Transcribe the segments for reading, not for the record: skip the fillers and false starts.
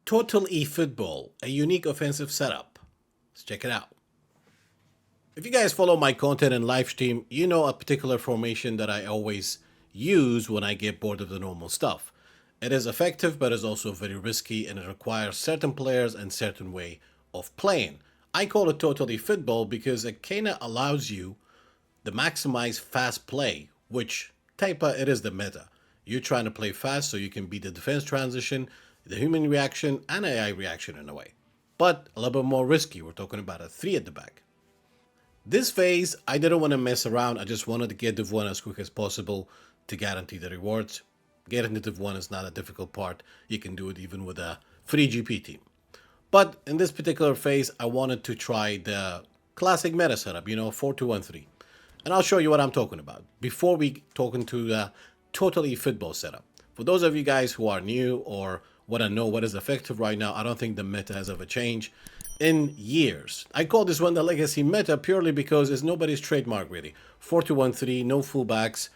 Total eFootball, a unique offensive setup. Let's check it out. If you guys follow my content and live stream, you know a particular formation that I always use when I get bored of the normal stuff. It is effective, but is also very risky, and it requires certain players and certain way of playing. I call it total eFootball because it kind of allows you to maximize fast play, which it is the meta. You're trying to play fast so you can beat the defense transition, the human reaction, and AI reaction in a way. But a little bit more risky. We're talking about a 3 at the back. This phase, I didn't want to mess around. I just wanted to get Div 1 as quick as possible to guarantee the rewards. Getting to Div 1 is not a difficult part. You can do it even with a free GP team. But in this particular phase, I wanted to try the classic meta setup, 4-2-1-3. And I'll show you what I'm talking about before we talk into the total eFootball setup. For those of you guys who are new or want to know what is effective right now, I don't think the meta has ever changed in years. I call this one the legacy meta purely because it's nobody's trademark really. 4-2-1-3, no fullbacks,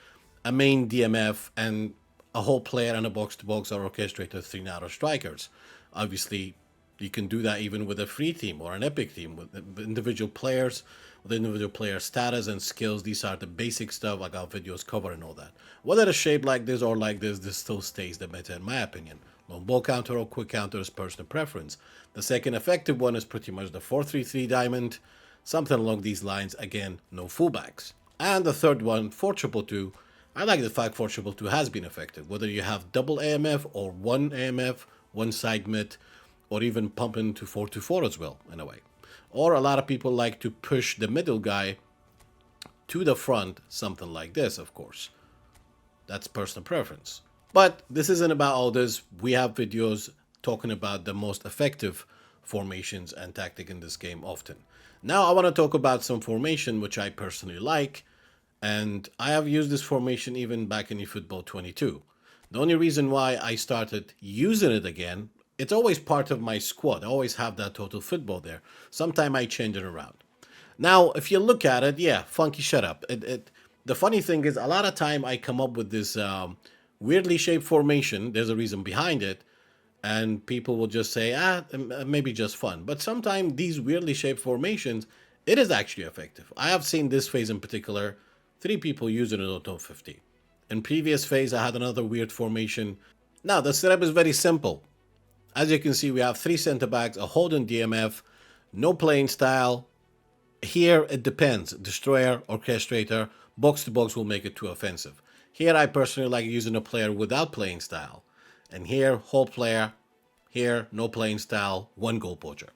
a main DMF, and a whole player and a box-to-box or orchestrated 3 narrow strikers. Obviously, you can do that even with a free team or an epic team with individual players, with individual player status and skills. These are the basic stuff. I got videos covering all that. Whether it's shaped like this or like this still stays the meta in my opinion. Long ball counter or quick counter is personal preference. The second effective one is pretty much the 4-3-3 diamond, something along these lines. Again, no fullbacks. And the third one, 4-2-2. I like the fact 4-2-2 has been effective. Whether you have double AMF or one AMF, one side mid, or even pumping to 4-4 as well, in a way. Or a lot of people like to push the middle guy to the front, something like this, of course. That's personal preference. But this isn't about all this. We have videos talking about the most effective formations and tactic in this game often. Now I want to talk about some formation which I personally like, and I have used this formation even back in eFootball 22. The only reason why I started using it again, it's always part of my squad. I always have that total football there. Sometimes I change it around. Now, if you look at it, yeah, funky setup. The funny thing is, a lot of time I come up with this weirdly shaped formation. There's a reason behind it, and people will just say, maybe just fun. But sometimes these weirdly shaped formations, it is actually effective. I have seen this phase in particular, 3 people using it on top 50. In previous phase, I had another weird formation. Now, the setup is very simple. As you can see, we have 3 center backs, a holding DMF, no playing style. Here, it depends. Destroyer, orchestrator, box-to-box will make it too offensive. Here, I personally like using a player without playing style. And here, whole player. Here, no playing style, 1 goal poacher.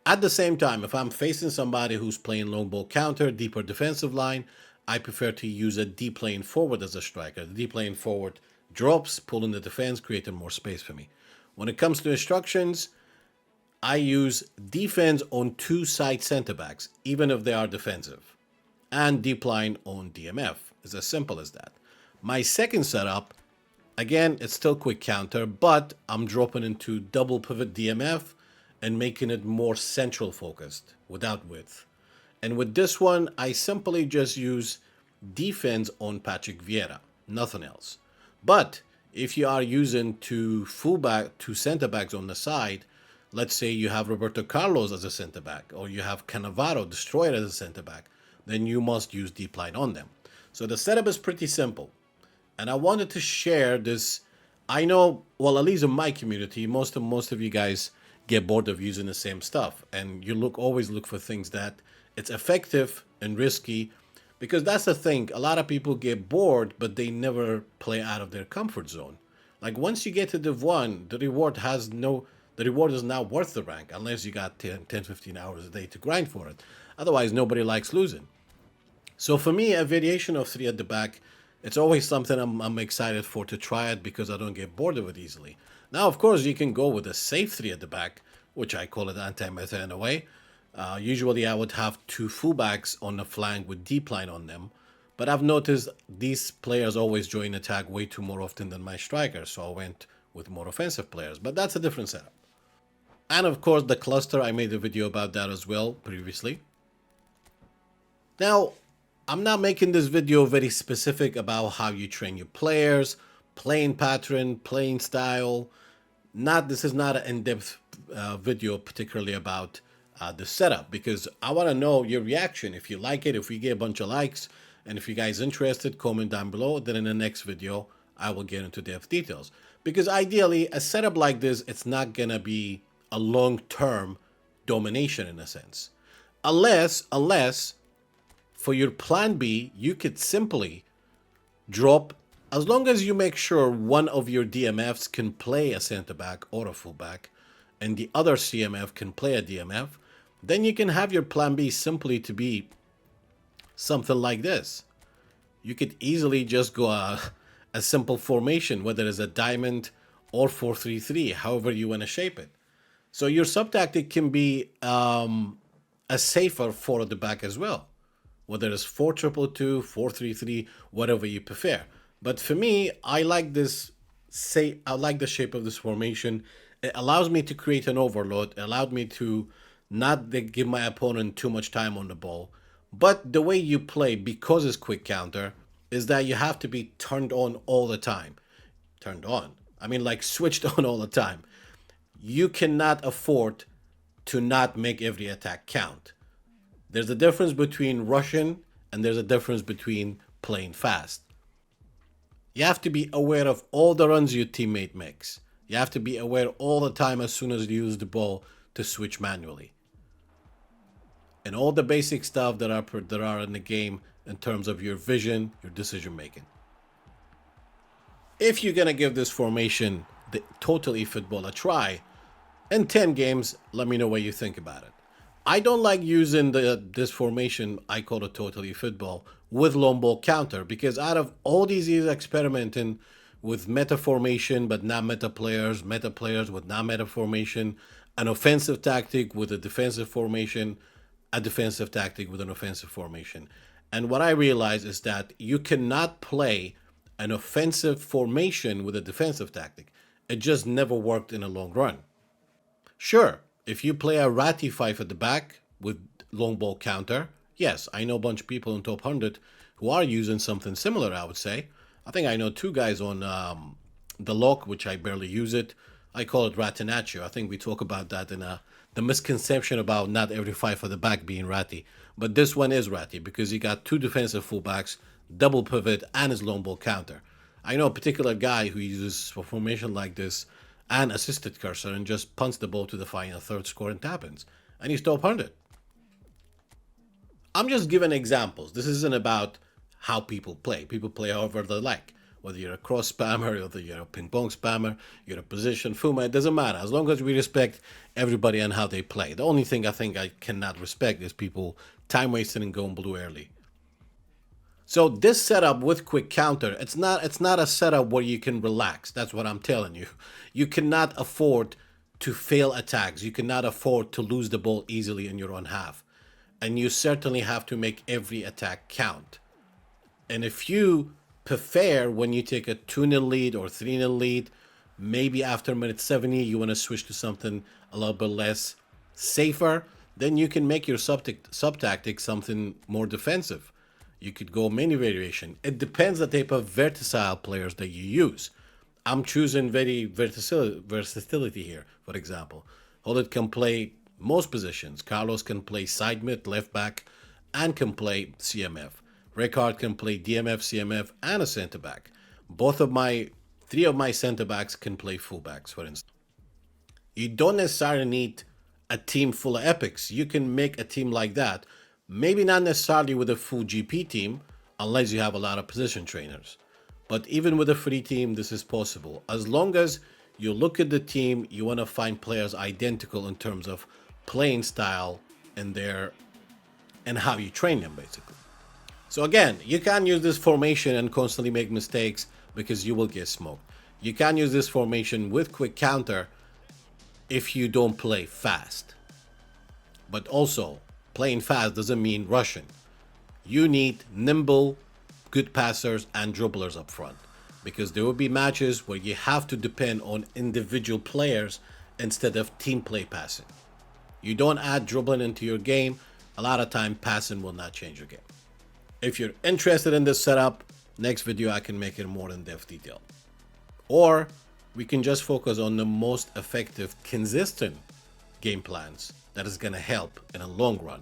At the same time, if I'm facing somebody who's playing long ball counter, deeper defensive line, I prefer to use a deep lane forward as a striker. The deep lane forward drops, pulling the defense, creating more space for me. When it comes to instructions, I use defense on 2 side center backs, even if they are defensive, and deep line on DMF. It's as simple as that. My second setup, again, it's still quick counter, but I'm dropping into double pivot DMF and making it more central focused without width. And with this one, I simply just use defense on Patrick Vieira, nothing else. But if you are using 2 center backs on the side, let's say you have Roberto Carlos as a center back, or you have Cannavaro, Destroyer as a center back, then you must use deep line on them. So the setup is pretty simple. And I wanted to share this. I know, well, at least in my community, most of you guys get bored of using the same stuff. And you always look for things that it's effective and risky, because that's the thing. A lot of people get bored, but they never play out of their comfort zone. Like once you get to Div 1, the reward is not worth the rank unless you got 10, 15 hours a day to grind for it. Otherwise, nobody likes losing. So for me, a variation of 3 at the back, it's always something I'm excited for to try it because I don't get bored of it easily. Now, of course, you can go with a safe 3 at the back, which I call it anti-meta in a way. Usually I would have 2 fullbacks on the flank with deep line on them. But I've noticed these players always join attack way too more often than my strikers, so I went with more offensive players. But that's a different setup. And of course, the cluster, I made a video about that as well previously. Now, I'm not making this video very specific about how you train your players, playing pattern, playing style. This is not an in-depth video particularly about the setup, because I want to know your reaction. If you like it, if we get a bunch of likes, and if you guys interested, comment down below. Then in the next video, I will get into depth details. Because ideally, a setup like this, it's not going to be a long-term domination in a sense. Unless for your plan B, you could simply drop, as long as you make sure one of your DMFs can play a center back or a fullback, and the other CMF can play a DMF, then you can have your plan B simply to be something like this. You could easily just go a simple formation, whether it's a diamond or 4-3-3, however you want to shape it. So your sub tactic can be a safer 4 at the back as well, whether it's 4-2-2, 4-3-3, whatever you prefer. But for me, I like this. I like the shape of this formation. It allows me to create an overload. It allowed me to not give my opponent too much time on the ball. But the way you play, because it's quick counter, is that you have to be turned on all the time. Turned on. I mean, like switched on all the time. You cannot afford to not make every attack count. There's a difference between rushing and there's a difference between playing fast. You have to be aware of all the runs your teammate makes. You have to be aware all the time as soon as you use the ball to switch manually. And all the basic stuff that are in the game in terms of your vision, your decision making. If you're going to give this formation, the Total eFootball, a try, in 10 games, let me know what you think about it. I don't like using this formation, I call it Total eFootball, with long ball counter, because out of all these years experimenting with meta formation but not meta players with not meta formation, an offensive tactic with a defensive formation, a defensive tactic with an offensive formation. And what I realize is that you cannot play an offensive formation with a defensive tactic. It just never worked in a long run. Sure, if you play a Raty 5 at the back with long ball counter, yes, I know a bunch of people in top 100 who are using something similar, I would say. I think I know 2 guys on the lock, which I barely use it. I call it Ratinaccio. I think we talk about that in the misconception about not every 5 at the back being Raty. But this one is Raty because he got 2 defensive fullbacks, double pivot, and his long ball counter. I know a particular guy who uses a formation like this and assisted cursor and just punts the ball to the final third score and happens. And he's top 100. I'm just giving examples. This isn't about how people play. People play however they like. Whether you're a cross spammer, whether you're a ping pong spammer, you're a position fuma, it doesn't matter. As long as we respect everybody and how they play. The only thing I think I cannot respect is people time wasting and going blue early. So this setup with quick counter, it's not a setup where you can relax. That's what I'm telling you. You cannot afford to fail attacks. You cannot afford to lose the ball easily in your own half. And you certainly have to make every attack count. And if you prefer when you take a 2-0 lead or 3-0 lead, maybe after minute 70 you want to switch to something a little bit less safer, then you can make your sub-tactic something more defensive. You could go many variation. It depends the type of versatile players that you use. I'm choosing very versatility here, for example. Hullet can play most positions. Carlos can play side mid, left back, and can play CMF. Ricard can play DMF, CMF, and a center back. 3 of my center backs can play fullbacks, for instance. You don't necessarily need a team full of epics. You can make a team like that. Maybe not necessarily with a full GP team, unless you have a lot of position trainers. But even with a free team, this is possible. As long as you look at the team, you want to find players identical in terms of playing style and how you train them, basically. So again, you can't use this formation and constantly make mistakes because you will get smoked. You can't use this formation with quick counter if you don't play fast. But also, playing fast doesn't mean rushing. You need nimble, good passers and dribblers up front, because there will be matches where you have to depend on individual players instead of team play passing. You don't add dribbling into your game, a lot of time passing will not change your game. If you're interested in this setup, next video I can make it more in-depth detail. Or we can just focus on the most effective, consistent game plans that is going to help in the long run.